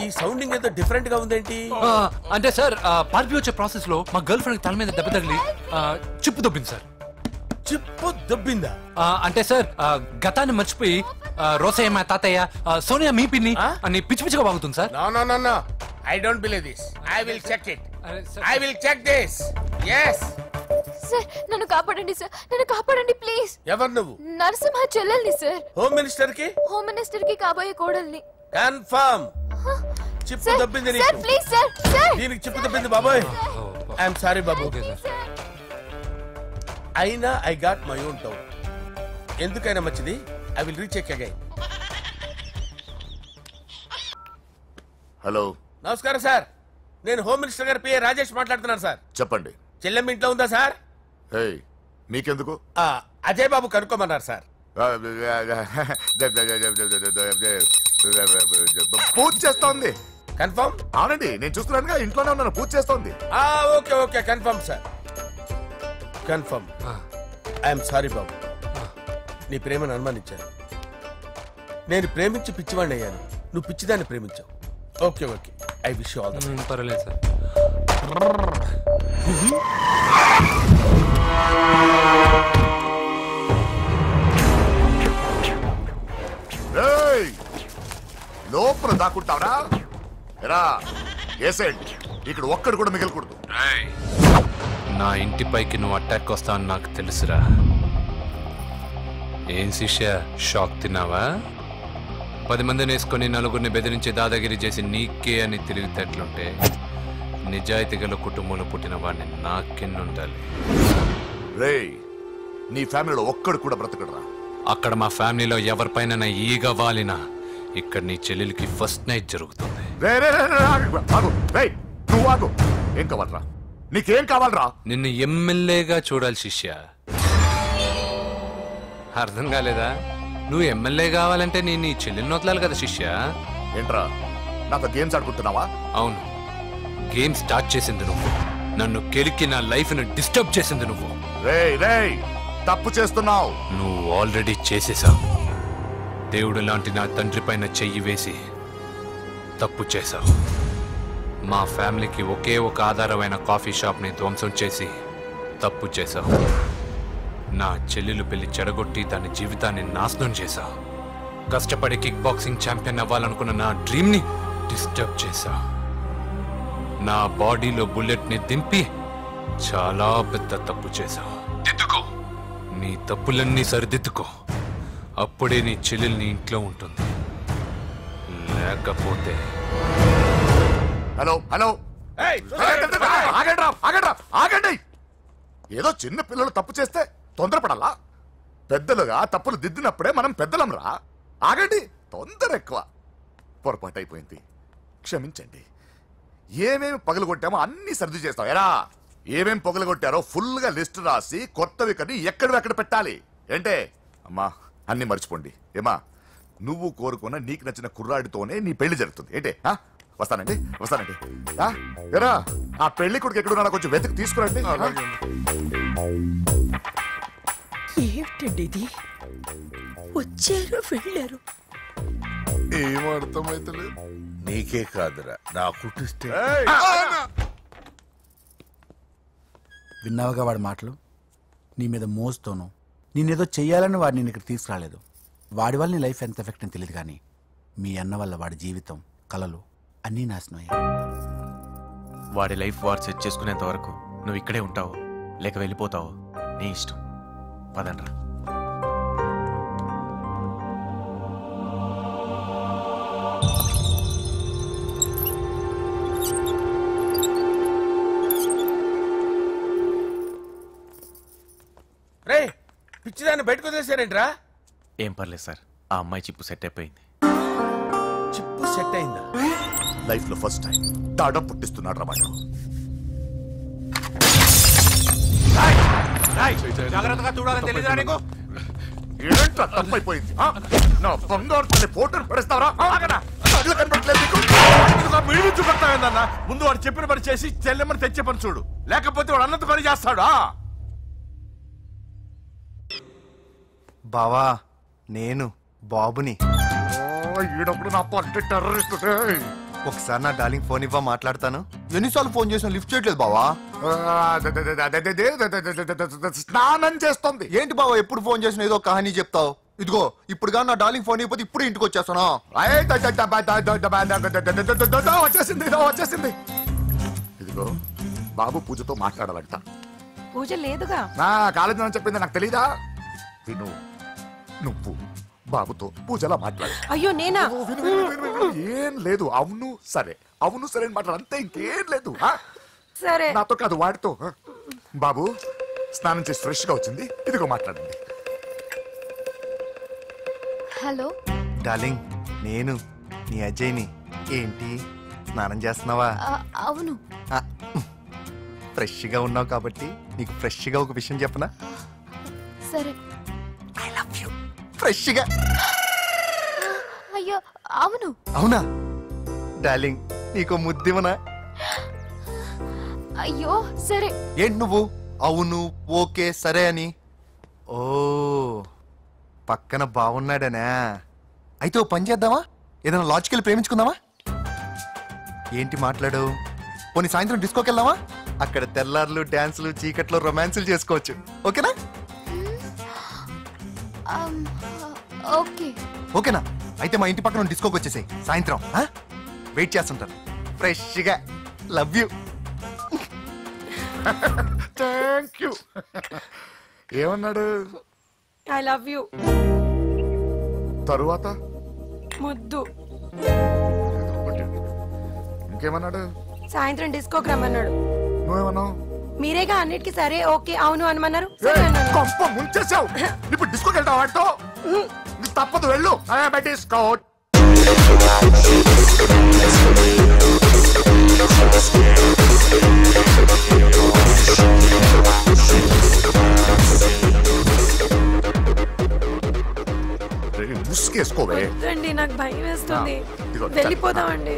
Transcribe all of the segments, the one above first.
ఈ సౌండింగ్ ఏదో డిఫరెంట్ గా ఉందేంటి? అంటే సార్ పార్టీ వచ్చే ప్రాసెస్ లో మా గర్ల్ ఫ్రెండ్ తల మీద దెబ్బ తగిలి చిప్పు దొబ్బింది సార్. చిప్పు దొబ్బిందా? అంటే సార్ గతాన్ని మర్చిపోయి రోసయ్య మా తాతయ్య సోనియా మీ పిన్ని అని పిచ్చి పిచ్చిగా బాగుతుంది sir. No I don't believe this. I will check it. I will check this. yes sir నన్ను కాపాడండి సార్, నన్ను కాపాడండి ప్లీజ్. ఎవరు నువ్వు? నరసింహ చెల్లెల్ని సార్. హోమ్ మినిస్టర్ కి కాబోయే కోడల్ని. కన్ఫర్మ్ చిప్పు దొబ్బింది నీకు. Sir please sir. సార్ దీనికి చిప్పు దొబ్బింది బాబోయ్. ఐఎమ్ సారీ బాబు. అయినా I got my own town. ఎందుకైనా మంచిది I will recheck again. Hello నమస్కారం సార్, నేను హోమ్ మినిస్టర్ గారి పిఏ రాజేష్ మాట్లాడుతున్నాను సార్. చెప్పండి. చెల్లెమ్మ ఇంట్లో ఉందా సార్? మీకెందుకు? అజయ్ బాబు కనుక్కోమన్నారు సార్. పూజ చేస్తోంది. కన్ఫర్మ్? అవునండి, నేను చూస్తున్నానుగా, ఇంట్లోనే ఉన్నాను, పూజ చేస్తోంది. Okay okay confirm sir, confirm. I'm sorry బాబు, నీ ప్రేమను అనుమానించాను. నేను ప్రేమించి పిచ్చివాడిని అయ్యాను, నువ్వు పిచ్చిదాన్ని ప్రేమించావు. Okay okay, I wish you all the best. పర్వాలేదు సార్. లోపల దాక్కుంటావరా? ఎరా ఏసెంట్, ఇక్కడ ఒక్కడు కూడా మిగలకూడదు. నా ఇంటిపైకి నువ్వు అటాక్ వస్తావని నాకు తెలుసురా. ఏం శిష్య, షాక్ తిన్నావా? 10 మందిని వేసుకొని నలుగురిని బెదిరించి దాదాగిరి చేసి నీకే అని తిరిగితేట్లుంటే నిజాయితీ గల కుటుంబంలో పుట్టిన వాడిని నాకెన్నుండాలి. రే, నీ ఫ్యామిలీలో ఒక్కడు కూడా బ్రతకడరా. అక్కడ మా ఫ్యామిలీలో ఎవరిపైన ఈగ వాలినా ఇక్కడ నీ చెల్లెలికి ఫస్ట్ నైట్ జరుగుతుంది. నువ్వు ఆగు. ఏం కావాలరా? నీకేం కావాలరా? నిన్ను ఎమ్మెల్యేగా చూడాలి శిష్య. అర్థం కాలేదా? నువ్వు ఎమ్మెల్యే కావాలంటే నేను నీ చెల్లెల్ని వదలాలి కదా శిష్య. ఏంట్రా, నాతో గేమ్స్ ఆడుకుంటున్నావా? అవును, గేమ్ స్టార్ట్ చేసింది నువ్వు. నన్ను కెలికి నా లైఫ్ ను డిస్టర్బ్ చేసింది నువ్వు. తప్పు చేస్తున్నావు. నువ్వు ఆల్రెడీ చేసేసావు. దేవుడు లాంటి నా తండ్రి పైన చెయ్యి వేసి తప్పు చేశావు. మా ఫ్యామిలీకి ఒకే ఒక ఆధారమైన కాఫీ షాప్ ని ధ్వంసం చేసి తప్పు చేశావు. నా చెల్లెలు పెళ్లి చెడగొట్టి దాని జీవితాన్ని నాశనం చేశావు. కష్టపడి కిక్ బాక్సింగ్ ఛాంపియన్ అవ్వాలనుకున్న నా డ్రీమ్ ని డిస్టర్బ్ చేశావు. నా బాడీలో బుల్లెట్ ని దింపి చాలా పెద్ద తప్పు చేశావు. దిద్దుకో, నీ తప్పులన్నీ సరిదిద్దుకో. అప్పుడే నీ చెల్లెలు నీ ఇంట్లో ఉంటుంది. లేకపోతే హలో హలో, ఆగండి. ఏదో చిన్న పిల్లలు తప్పు చేస్తే తొందరపడాలా? పెద్దలుగా తప్పులు దిద్దినప్పుడే మనం పెద్దలంరా. ఆగండి, తొందర ఎక్కువ. పొరపాటు అయిపోయింది, క్షమించండి. ఏమేమి పగలగొట్టామో అన్ని సర్ది చేస్తాం. ఎరా, ఏమేమి పగలగొట్టారో ఫుల్ గా లిస్ట్ రాసి కొత్తవి కని ఎక్కడ పెట్టాలి. ఏంటే అమ్మా, అన్ని మర్చిపోండి. ఏమా, నువ్వు కోరుకున్న నీకు నచ్చిన కుర్రాడితోనే నీ పెళ్లి జరుగుతుంది. ఏంటే వస్తానండి. ఎరా, ఆ పెళ్లి కొడుకు ఎక్కడున్నా కొంచెం వెతికి తీసుకురండి. ఏమిటండి ఇది? వచ్చారు వెళ్ళారు, ఏం అర్థమైతలేదు. నీకే కాదురా, నా కుట్టిస్తే. విన్నావుగా వాడి మాటలు? నీ మీద మోస్తోను నేనేదో చెయ్యాలని వాడు నేను ఇక్కడ తీసుకురాలేదు. వాడి వల్ల నీ లైఫ్ ఎంత ఎఫెక్ట్ అని తెలియదు, కానీ మీ అన్న వల్ల వాడి జీవితం, కలలు అన్నీ నాశనం అయ్యాయి. వాడి లైఫ్ వాడు సెట్ చేసుకునేంత వరకు నువ్వు ఇక్కడే ఉంటావు, లేక వెళ్ళిపోతావు, నీ ఇష్టం. పదండ్రా. రే, పిచ్చిదాన్ని బయటకు వదిలేసారేంట్రా? ఏం పర్లేదు సార్, ఆ అమ్మాయి చిప్పు సెట్ అయిపోయింది. చిప్పు సెట్ అయిందా? లైఫ్ లో ఫస్ట్ టైం తాడం పుట్టిస్తున్నాడు రమాట. జాగ్రత్తగా చూడాలని తెలియదురా నీకు? ఏంట్రా తప్పైపోయింది? నా బంగారు తల్లి ఫోటోలు పడేస్తావరా? కనపడలేదు నీకు? మీరు చూపెడతావేందన్నా? ముందు వాడు చెప్పిన పని చేసి చెల్లెమ్మని తెచ్చే పని చూడు, లేకపోతే వాడు అన్నంత పని చేస్తాడు. బావా, నేను బాబుని. ఈడప్పుడు నా పట్టి టెర్రరిస్ట్. ఒకసారి నా డార్లింగ్ ఫోన్ ఇవ్వ, మాట్లాడతాను. ఎన్నిసార్లు ఫోన్ చేసినా లిఫ్ట్ చేయట్లేదు బావా. స్నానం చేస్తుంది. ఏంటి బావా ఎప్పుడు ఫోన్ చేసినా ఏదో కహానీ చెప్తావు. ఇదిగో ఇప్పుడుగా నా డార్లింగ్ ఫోన్ అయిపోతే ఇప్పుడు ఇంటికి వచ్చేస్తాను. వచ్చేసింది. ఇదిగో బాబు పూజతో మాట్లాడాలంట. పూజ లేదుగా. నా కాలేజీ అని చెప్పింది నాకు తెలీదా? విను, నువ్వు బాబుతో పూజలా మాట్లాడు. అయ్యో నేనా? ఏం లేదు. అవును సరే, అవును సరే అని మాట్లాడు, అంతే, ఇంకేం లేదు. సరే నాతో కాదు, వాడితో. బాబు స్నానం చేసి ఫ్రెష్ గా వచ్చింది, ఇదిగో మాట్లాడండి. హలో డార్లింగ్, నేను నీ అజయ్ని. ఏంటి స్నానం చేస్తున్నావా? అవును. ఫ్రెష్ గా ఉన్నావు కాబట్టి నీకు ఫ్రెష్ గా ఒక విషయం చెప్పనా? సరే. I love you. ఫ్రెష్ గా. అయ్యో అవును. అవునా డార్లింగ్, నీకు ముద్దివనా? అయ్యో సరే. ఏంటి నువ్వు అవును ఓకే సరే అని? ఓ పక్కన బాగున్నాడనా? అయితే ఓ పని చేద్దామా? ఏదైనా లాజికల్ ప్రేమించుకుందామా? ఏంటి మాట్లాడు? పోనీ సాయంత్రం డిస్కోకి వెళ్దామా? అక్కడ తెల్లార్లు డాన్సులు చీకట్లో రొమాన్సులు చేసుకోవచ్చు. ఓకేనా? ఓకే. ఓకేనా? అయితే మా ఇంటి పక్కన డిస్కోకి వచ్చేసాయి సాయంత్రం. వెయిట్ చేస్తుంటాను ఫ్రెష్గా. Love you. Thank you. ఏమన్నాడు? I love you. తరువాత ముద్దు. ఇంకేమన్నాడు? సాయంత్రం డిస్కోకి రమ్మన్నాడు. నువ్వేమన్నావు? మీరేగా అన్నిటికీ సరే ఓకే అవును అనమన్నారు. కొంప ముంచేసావు. ఇప్పుడు డిస్కోకి వెళ్తావు వాడితో? తప్పదు, వెళ్ళు. డిస్కో. ముసుకేసుకోవే. వద్దండి, నాకు భయం వేస్తుంది. ఇదిగో, వెళ్ళిపోదామండి.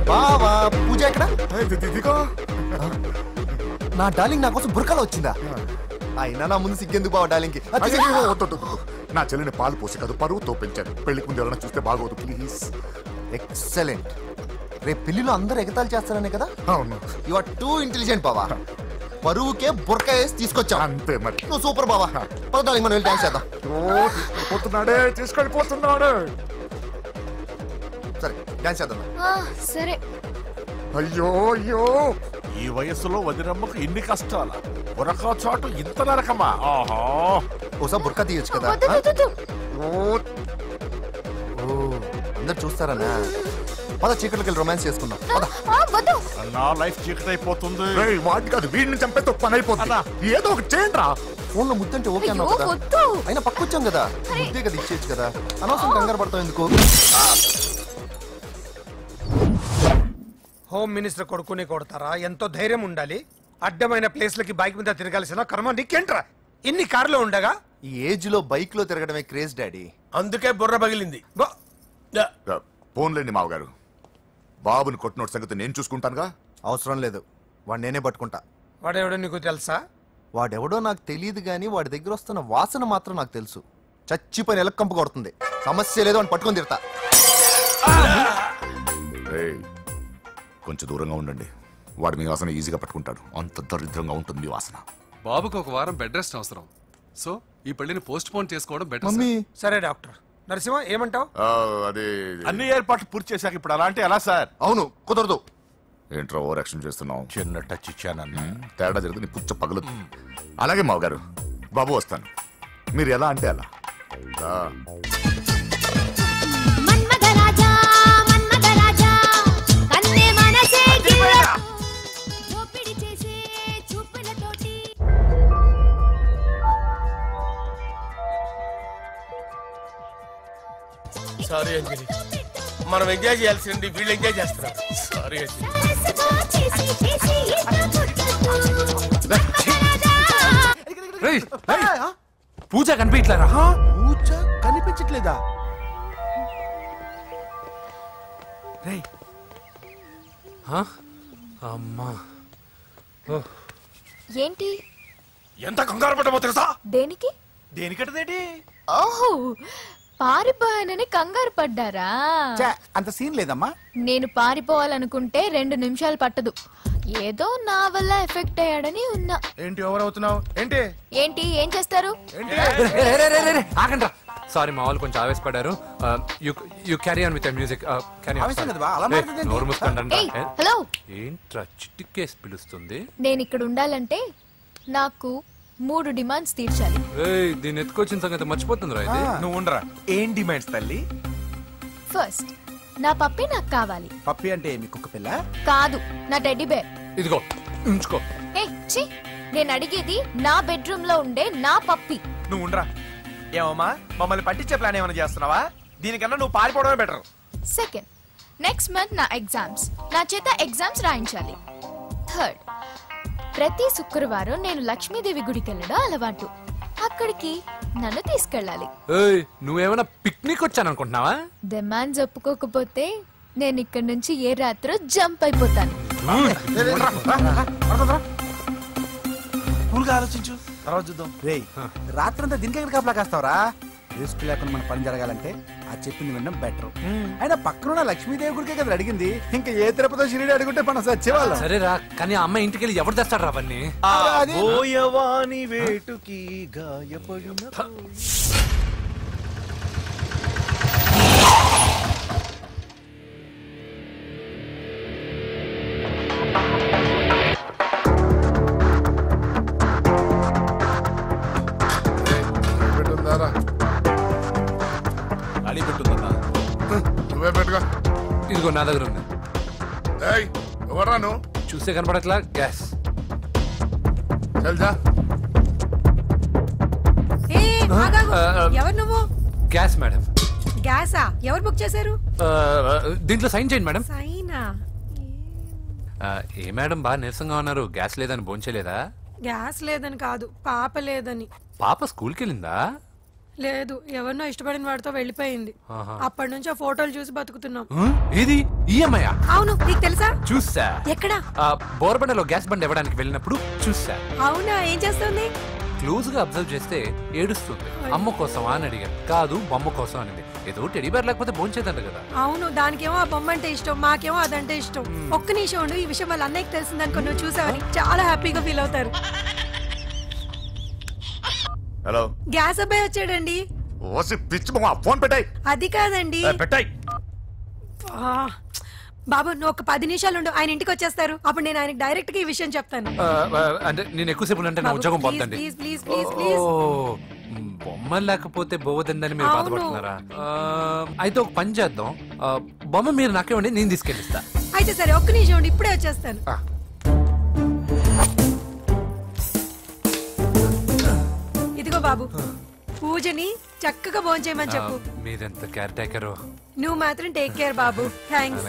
బావా పూజ ఎక్కడ? ఇదిగో నా డార్లింగ్ నా కోసం బుర్కలో వచ్చిందా? అయినా నా ముందు సిగ్గెందుకు బావ డార్లింగ్ కి? నా చెల్లిని పాలు పోసి కాదు పరువుతో పెంచాను. పెళ్లికి ముందు ఎవరైనా చూస్తే బాగోదు ప్లీజ్. ఎక్సలెంట్. రేపు పెళ్లిలో అందరూ ఎగతాలు చేస్తారనే కదా? అవును. యు ఆర్ టూ ఇంటెలిజెంట్ బావా. పరువుకే బుర్క వేసి తీసుకొచ్చా. అంతే మరి. నువ్వు సూపర్ బావా. పద డార్లింగ్ మనం వెళ్ళి డాన్స్ చేద్దాం. తీసుకెళ్ళిపోతున్నాడే, తీసుకెళ్ళిపోతున్నాడు. సరే డాన్స్ చేద్దాం. సరే. అయ్యో అయ్యో, ఈ వయస్సులో వదినమ్మకు ఇన్ని కష్టాలా? బురకా చాటు ఇంత నరకమా? ఆహా, ఓసారి బుర్కా తీయొచ్చు కదా? ఓ అందరు చూస్తారనా? పద చీకట్లోకి వెళ్ళి రొమాన్స్ చేసుకుందాం. నా లైఫ్ చీకటైపోతుంది. వాటి కాదు, వీడిని చంపేతో పని అయిపోతుందా? ఏదో ఒకటి చేయండి రా. ఫోన్ లో ముద్దంటే ఓకే అన్నావు కదా? అయినా పక్కొచ్చాం కదా, ముద్దే కదా ఇచ్చేయచ్చు కదా. అనవసరం కంగారు పడతావు ఎందుకు? హోమ్ మినిస్టర్ కొడుకుని కొడతారా? ఎంతో ధైర్యం ఉండాలి. అడ్డమైన ప్లేస్లకి బైక్ మీద తిరగాల్సిన కర్మ నీకేంట్రా? ఇన్ని కార్లో ఉండగా ఈ ఏజ్ లో బైక్ లో తిరగడమే క్రేజ్ డాడీ. అందుకే బుర్ర పగిలింది. ఫోన్లేండి మావగారు, బాబుని కొట్టినోటి సంగతి నేను చూసుకుంటానుగా. అవసరం లేదు, వాడు నేనే పట్టుకుంటా. వాడెవడో నీకు తెలుసా? వాడెవడో నాకు తెలియదు కానీ వాడి దగ్గర వస్తున్న వాసన మాత్రం నాకు తెలుసు. చచ్చిపోయిన ఎలక్కంపు కొడుతుంది. సమస్య లేదు అని పట్టుకొని తిడతా. కొంచెం దూరంగా ఉండండి. వాడు మీ వాసన ఈజీగా పట్టుకుంటాడు. అంత దరిద్రంగా ఉంటుంది మీ వాసన. బాబుకు ఒక వారం బెడ్ రెస్ట్ అవసరం. సో ఈ పెళ్లిని పోస్ట్ పోన్ చేసుకోవడం బెటర్. మమ్మీ సరే డాక్టర్. నరసింహ ఏమంటావు? అదే అన్ని ఏర్పాట్లు పూర్తి చేశాక ఇప్పుడు అలాంటి ఎలా సార్? అవును కుదరదు. ఏంట్రా ఓవర్ యాక్షన్ చేస్తున్నావు? చిన్న టచ్ ఇచ్చానన్నా. తేడా జరిగింది, నీ పుచ్చ పగలు. అలాగే మావగారు, బాబు వస్తాను. మీరు ఎలా అంటే అలా. సారీ అంజలి, మనం ఎంజాయ్ చేయాల్సింది వీళ్ళు ఎంజాయ్ చేస్తున్నారు. సారీ అంజలి. పూజ కనిపించలేరా? పూజ కనిపించట్లేదా? అమ్మా ఏంటి? ఎంత కంగారు పడ్డమో తెలుసా? దేనికి? దేనికట్టదేటి? ఓహో పారిపోయానని కంగారు పడ్డారా? అంత సీన్ లేదమ్మా. నేను పారిపోవాలనుకుంటే 2 నిమిషాలు పట్టదు. ఏదో నా వల్ల ఎఫెక్ట్ అయ్యాడని ఉన్నా. ఏంటి ఓవర్ అవుతున్నావు? ఏంటి ఏంటి ఏం చేస్తారు? ఆగండ్రా. సారీ మా వాళ్ళు కొంచెం ఆవేశపడ్డారు. You carry on with music. నోరు మూసుకోండి. హలో ఏంట్రా చిటికేసి పిలుస్తుంది? నేను ఇక్కడ ఉండాలంటే నాకు 3 డిమాండ్స్ తీర్చాలి. దీన్ని ఎత్తుకొచ్చిన సంగతి మర్చిపోతుందిరా ఇది. నువ్వు ఉండరా. ఏం డిమాండ్స్ తల్లి? ఫస్ట్ నా పప్పి నాకు కావాలి. పప్పి అంటే మీ కుక్క పిల్ల కాదు, నా టెడ్డీ బేర్. ఇదిగో ఉంచుకో. ఛీ, నేను అడిగేది నా బెడ్రూమ్ లో ఉండే నా పప్పి. నువ్వు ఉండరా. ఏమమ్మా మమ్మల్ని పట్టించే ప్లాన్ ఏమైనా చేస్తున్నావా? దీనికన్నా నువ్వు పారిపోవడమే బెటర్. సెకండ్, నెక్స్ట్ మంత్ నా ఎగ్జామ్స్, నా చేత ఎగ్జామ్స్ రాయించాలి. థర్డ్, ప్రతి శుక్రవారం నేను లక్ష్మీదేవి గుడికి వెళ్ళడం అలవాటు. అక్కడికి నన్ను తీసుకెళ్ళాలి. నువ్వేమైనా పిక్నిక్ వచ్చాననుకుంటున్నావా? డిమాండ్స్ ఒప్పుకోకపోతే నేను ఇక్కడ నుంచి ఏ రాత్రో జంప్ అయిపోతాను. కూల్గా ఆలోచించు, తర్వాత చూద్దాం. రేయ్ రాత్రంతా దీనికి ఎక్కడ కాపలా కాస్తావరా? రిస్క్ లేకుండా మన పని జరగాలంటే ఆ చెప్పింది వినడం బెటర్. అయినా పక్కన లక్ష్మీదేవి గుడికే కదా అడిగింది. ఇంకా ఏ తిరుపతి షిరిడి అడుగుంటే మనం సచ్చేవాళ్ళం. సరేరా, కానీ ఆ అమ్మాయి ఇంటికి వెళ్ళి ఎవరు తెస్తాడు రా అవన్నీ? బోయవాని వేటుకి గాయపడిన అడి పెట్టుందన్నా. నువ్వే పెట్టుకో. ఇదిగో నా దగ్గర ఉంది. ఎవరా నువ్వు? చూస్తే కనపడట్లా? గ్యాస్. చల్జా. ఎవరు నువ్వు? Gas madam. గ్యాసా? ఎవరు బుక్ చేశారు? దీంట్లో సైన్ చేయండి మేడం. సైనా? ఏ మేడం బాగా నీరసంగా ఉన్నారు? గ్యాస్ లేదని భోంచలేదా? గ్యాస్ లేదని కాదు, పాప లేదని. పాప స్కూల్కి వెళ్ళిందా? లేదు, ఎవరినో ఇష్టపడిన వాడితో వెళ్ళిపోయింది. అప్పటి నుంచి ఆ ఫోటోలు చూసి బతుకుతున్నాం. ఇది ఈఎంఐ? అవును, నీకు తెలుసా? చూసా. ఎక్కడ? బోర్బండలో గ్యాస్ బండ్ ఇవ్వడానికి వెళ్ళినప్పుడు చూసా. అవునా, ఏం చేస్తుంది? క్లోజ్ గా అబ్జర్వ్ చేస్తే ఏడుస్తుంది. అమ్మ కోసమా అని అడిగాను. కాదు బొమ్మ కోసం అనేది. ఏదో టెడీ బేర్ లేకపోతే భోంచేదంట కదా. అవును, దానికేమో ఆ బొమ్మ అంటే ఇష్టం, మాకేమో అదంటే ఇష్టం. ఒక్క నిమిషం ఉండు, ఈ విషయం వాళ్ళ అన్నయ్యకి తెలిసిందనుకో, నువ్వు చూసావని చాలా హ్యాపీగా ఫీల్ అవుతారు. హలో, గ్యాస్ అబ్బాయి వచ్చాడండి. ఓసి పిచ్చి బొమ్మ, ఫోన్ పెట్టాయి. అది కాదండి. పెట్టాయి. బాబు నువ్వు ఒక 10 నిమిషాలు ఉండు, ఆయన ఇంటికి వచ్చేస్తారు. అప్పుడు నేను ఆయనకి డైరెక్ట్ గా ఈ విషయం చెప్తాను. అంటే నేను ఎక్కువసేపు అంటే నా ఉద్యోగం పోతుంది. Please please please please. బొమ్మ లేకపోతే బోవదందని మీరు బాధపడుతున్నారా? అయితే ఒక పని చేద్దాం. బొమ్మ మీరు నాకేమండి, నేను తీసుకెళ్ళిస్తా. అయితే సరే, ఒక్క నిమిషం ఉండి ఇప్పుడే వచ్చేస్తాను. ఇదిగో బాబు, పూజని చక్కగా భోంచేయమని చెప్పు. మీరెంత కేర్ టేకరు. నువ్వు మాత్రం టేక్ కేర్ బాబు. థ్యాంక్స్.